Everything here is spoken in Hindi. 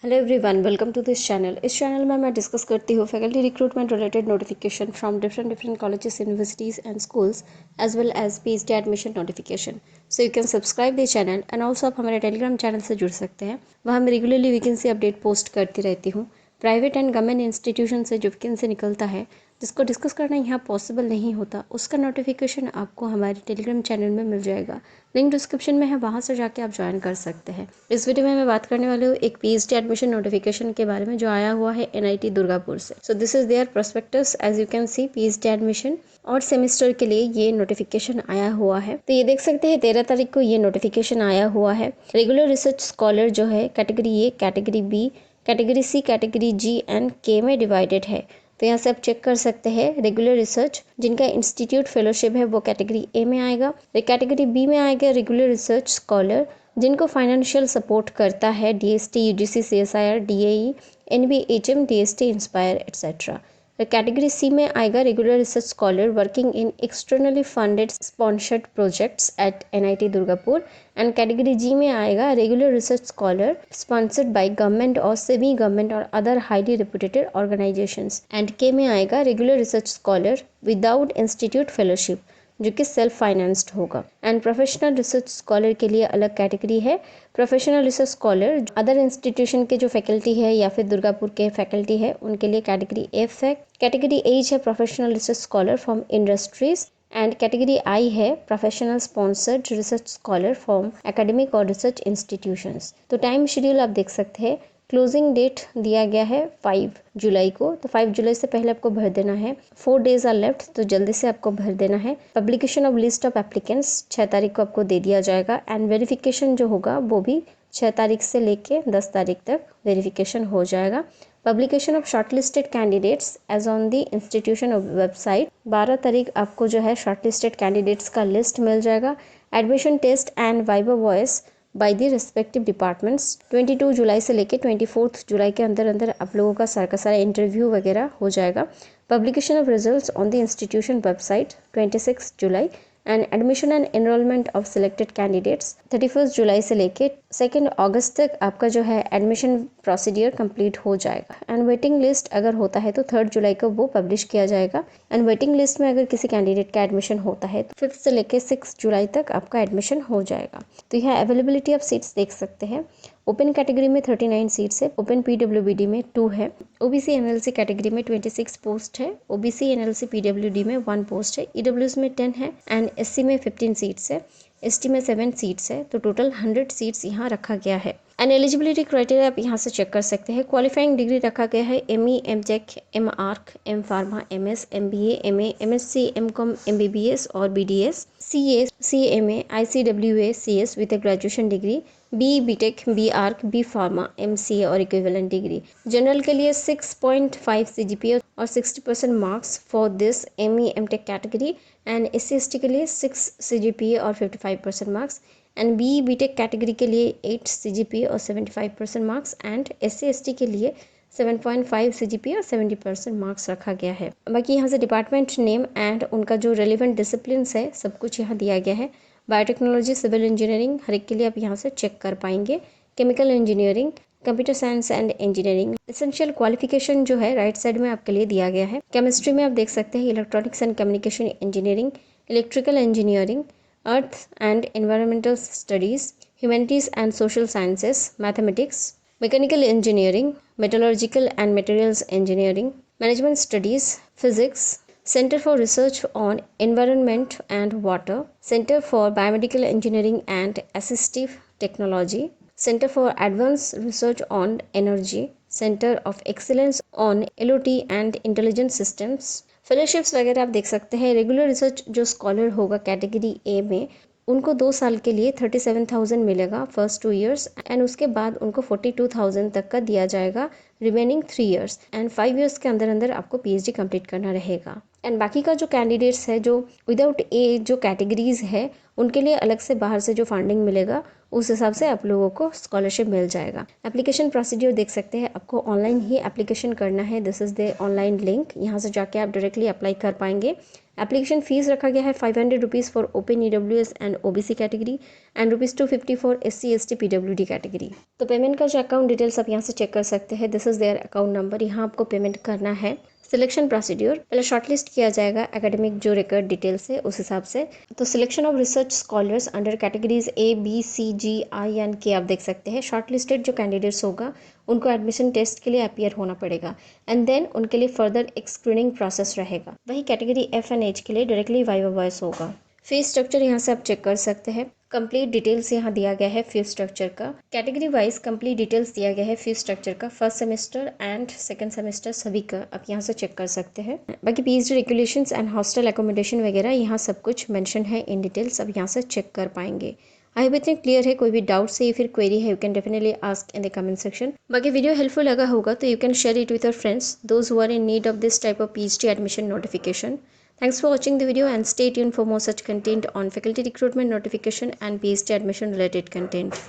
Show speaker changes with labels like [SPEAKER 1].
[SPEAKER 1] Hello everyone, welcome to this channel. इस चैनल में मैं डिस्कस करती हूँ faculty recruitment related notification from different colleges, universities and schools as well as PhD admission notification. So you can subscribe the channel and also आप हमारे टेलीग्राम चैनल से जुड़ सकते हैं। वहाँ मैं रेगुलरली वैकेंसी अपडेट पोस्ट करती रहती हूँ। प्राइवेट एंड गवर्नमेंट इंस्टीट्यूशन से जो वैकेंसी निकलता है जिसको डिस्कस करना यहाँ पॉसिबल नहीं होता, उसका नोटिफिकेशन आपको हमारे टेलीग्राम चैनल में मिल जाएगा। लिंक डिस्क्रिप्शन में है, वहाँ से जाके आप ज्वाइन कर सकते हैं। इस वीडियो में मैं बात करने वाली हूँ एक पीएचडी एडमिशन नोटिफिकेशन के बारे में जो आया हुआ है एनआईटी दुर्गापुर से। So this is their prospectus, as you can see PhD admission और सेमेस्टर के लिए ये नोटिफिकेशन आया हुआ है। तो ये देख सकते हैं 13 तारीख को ये नोटिफिकेशन आया हुआ है। रेगुलर रिसर्च स्कॉलर जो है category A, category B, category C, category G and के में डिवाइडेड है। तो यहाँ से आप चेक कर सकते हैं रेगुलर रिसर्च जिनका इंस्टीट्यूट फेलोशिप है वो कैटेगरी ए में आएगा। कैटेगरी बी में आएगा रेगुलर रिसर्च स्कॉलर जिनको फाइनेंशियल सपोर्ट करता है DST, UGC, CSIR, DAE, NBHM, DST, inspire etcetera. Category c में आएगा regular research scholar working in externally funded sponsored projects at NIT Durgapur. And category g में आएगा regular research scholar sponsored by government और सेमी गवर्नमेंट और other highly reputed organisations. And के में आएगा regular research scholar without institute fellowship जो कि सेल्फ फाइनेंस्ड होगा। एंड प्रोफेशनल रिसर्च स्कॉलर के लिए अलग कैटेगरी है। Professional research scholar other institution के जो फैकल्टी है या फिर दुर्गापुर के फैकल्टी है उनके लिए कैटेगरी एफ है। कैटेगरी एच है professional research scholar from industries. And category I है professional sponsored research scholar from academic और रिसर्च इंस्टीट्यूशंस। तो टाइम शेड्यूल आप देख सकते हैं। क्लोजिंग डेट दिया गया है 5 जुलाई को, तो 5 जुलाई से पहले आपको भर देना है। 4 डेज आर लेफ्ट, तो जल्दी से आपको भर देना है। Publication of list of applicants 6 तारीख को आपको दे दिया जाएगा। एंड वेरिफिकेशन जो होगा वो भी 6 तारीख से लेके 10 तारीख तक वेरिफिकेशन हो जाएगा। Publication of shortlisted candidates as on the institution website 12 तारीख आपको जो है शॉर्टलिस्टेड कैंडिडेट्स का लिस्ट मिल जाएगा। Admission test and viva voce by the respective departments 22 जुलाई से लेके 24 जुलाई के अंदर अंदर आप लोगों का सारा इंटरव्यू वगैरह हो जाएगा। Publication of results on the institution website 26 July. And admission and enrolment of selected candidates 31 जुलाई से लेके 2 अगस्त तक आपका जो है एडमिशन प्रोसीडियर कंप्लीट हो जाएगा। एंड वेटिंग लिस्ट अगर होता है तो 3 जुलाई को वो पब्लिश किया जाएगा। एंड वेटिंग लिस्ट में अगर किसी कैंडिडेट का एडमिशन होता है तो 5 से लेके 6 जुलाई तक आपका एडमिशन हो जाएगा। तो यहाँ अवेलेबिलिटी ऑफ सीट्स देख सकते हैं। ओपन कैटेगरी में 39 सीट्स है। ओपन पीडब्ल्यूबीडी में 2 है। ओबीसी एनएलसी कैटेगरी में 26 पोस्ट है। ओबीसी एनएलसी पीडब्ल्यूडी में 1 पोस्ट है। ईडब्ल्यूएस में 10 है। एंड एससी में 15 सीट्स है। एसटी में 7 सीट्स है। तो टोटल 100 सीट्स यहाँ रखा गया है। एंड एलिजिबिलिटी क्राइटेरिया आप यहाँ से चेक कर सकते हैं। क्वालिफाइंग डिग्री रखा गया है ME, MTech, M Arch, M Pharma, MS, MBA, MA, MSc, MCom, MBBS और BDS, CA, CMA, ICWA, CS with a graduation degree, B BTech, B Arch, B Pharma, MCA और इक्विवेलेंट डिग्री। जनरल के लिए 6.5 सीजीपीए और 60% marks for this ME MTech category. And SC ST के लिए 6 सीजीपीए और 55% marks. And B BTech category के लिए 8 सीजीपीए और 75% मार्क्स। एंड एससी एसटी के लिए 7.5 सीजीपीए और 70% मार्क्स रखा गया है। बाकी यहाँ से डिपार्टमेंट नेम एंड उनका जो रेलिवेंट डिसिप्लिन्स है सब कुछ यहाँ दिया गया है। बायोटेक्नोलॉजी, सिविल इंजीनियरिंग हर एक के लिए आप यहाँ से चेक कर पाएंगे। Chemical engineering, computer science and engineering. Essential qualification जो है राइट साइड में आपके लिए दिया गया है। केमिस्ट्री में आप देख सकते हैं electronics and communication engineering, electrical engineering, earth and environmental studies, humanities and social sciences, mathematics, mechanical engineering, metallurgical and materials engineering, management studies, physics, Center for Research on Environment and Water, Center for Biomedical Engineering and Assistive Technology, Center for Advanced Research on Energy, Center of Excellence on LOT and Intelligent Systems। Fellowships वगैरह आप देख सकते हैं। रेगुलर रिसर्च जो स्कॉलर होगा कैटेगरी ए में उनको 2 साल के लिए 37,000 मिलेगा फर्स्ट 2 इयर्स। एंड उसके बाद उनको 42,000 तक का दिया जाएगा रिमेनिंग 3 इयर्स। एंड 5 इयर्स के अंदर अंदर आपको पीएचडी कंप्लीट करना रहेगा। एंड बाकी का जो कैंडिडेट्स है जो विदाउट ए जो कैटेगरीज है उनके लिए अलग से बाहर से जो फंडिंग मिलेगा उस हिसाब से आप लोगों को स्कॉलरशिप मिल जाएगा। एप्लीकेशन प्रोसीड्यूर देख सकते हैं। आपको ऑनलाइन ही एप्लीकेशन करना है। This is the online link. यहाँ से जाके आप डायरेक्टली अप्लाई कर पाएंगे। एप्लीकेशन फीस रखा गया है 500 rupees for open EWS and OBC category and ₹250 for SC ST PWD category. तो पेमेंट का जो अकाउंट डिटेल्स आप यहाँ से चेक कर सकते हैं। This is their account number. यहाँ आपको पेमेंट करना है। सिलेक्शन प्रोसीड्यूर, पहले शॉर्टलिस्ट किया जाएगा एकेडमिक जो रिकॉर्ड डिटेल्स है उस हिसाब से। तो selection of research scholars under categories A B C G I and K आप देख सकते हैं। शॉर्टलिस्टेड जो कैंडिडेट्स होगा उनको एडमिशन टेस्ट के लिए अपीयर होना पड़ेगा एंड देन उनके लिए फर्दर एक स्क्रीनिंग प्रोसेस रहेगा। वही कैटेगरी F एंड H के लिए डायरेक्टली वाइवा वॉइस होगा। फीस स्ट्रक्चर यहाँ से आप चेक कर सकते हैं। कंप्लीट डिटेल्स यहाँ दिया गया है फीस स्ट्रक्चर का। कैटेगरी वाइज कंप्लीट डिटेल्स दिया गया है फीस स्ट्रक्चर का, first semester and second semester सभी का आप यहाँ से चेक कर सकते हैं। बाकी PhD regulations and hostel accommodation वगैरह यहाँ सब कुछ मेंशन है इन डिटेल्स, आप यहाँ से चेक कर पाएंगे। आई होप इतने क्लियर है। कोई भी डाउट्स है या फिर क्वेरी है, you can definitely ask in the comment section. बाकी वीडियो हेल्पफुल लगा होगा तो you can share it with your friends, those who are in need of this type of PhD admission notification. Thanks for watching the video and stay tuned for more such content on faculty recruitment notification and PhD admission related content.